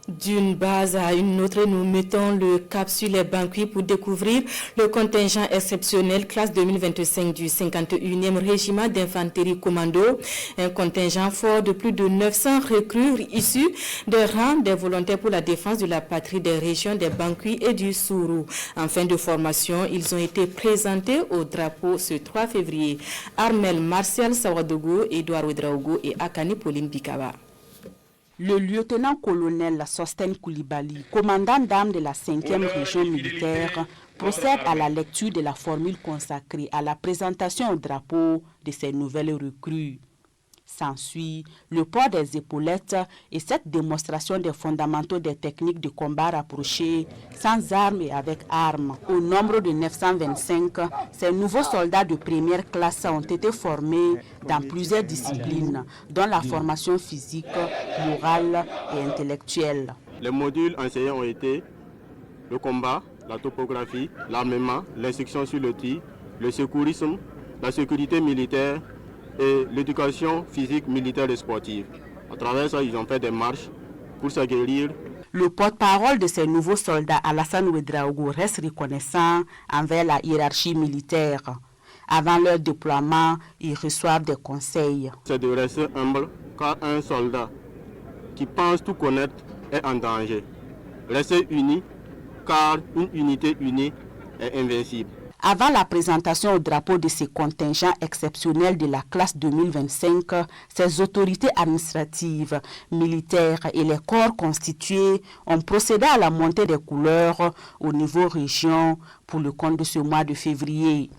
D'une base à une autre, nous mettons le cap sur les banquiers pour découvrir le contingent exceptionnel classe 2025 du 51e régiment d'infanterie commando, un contingent fort de plus de 900 recrues issus des rangs des volontaires pour la défense de la patrie des régions des Bankuy et du Sourou. En fin de formation, ils ont été présentés au drapeau ce 3 février. Armel Martial Sawadogo, Edouard Ouedraogo et Akani Pauline Bikaba. Le lieutenant-colonel Sosten Koulibaly, commandant d'armes de la 5e région militaire, procède à la lecture de la formule consacrée à la présentation au drapeau de ces nouvelles recrues. S'ensuit le port des épaulettes et cette démonstration des fondamentaux des techniques de combat rapprochées, sans armes et avec armes. Au nombre de 925, ces nouveaux soldats de première classe ont été formés dans plusieurs disciplines, dont la formation physique, morale et intellectuelle. Les modules enseignés ont été le combat, la topographie, l'armement, l'instruction sur le tir, le secourisme, la sécurité militaire, et l'éducation physique, militaire et sportive. À travers ça, ils ont fait des marches pour s'aguerrir. Le porte-parole de ces nouveaux soldats, Alassane Ouedraogo, reste reconnaissant envers la hiérarchie militaire. Avant leur déploiement, ils reçoivent des conseils. C'est de rester humble, car un soldat qui pense tout connaître est en danger. Rester uni, car une unité unie est invincible. Avant la présentation au drapeau de ces contingents exceptionnels de la classe 2025, ces autorités administratives, militaires et les corps constitués ont procédé à la montée des couleurs au niveau région pour le compte de ce mois de février.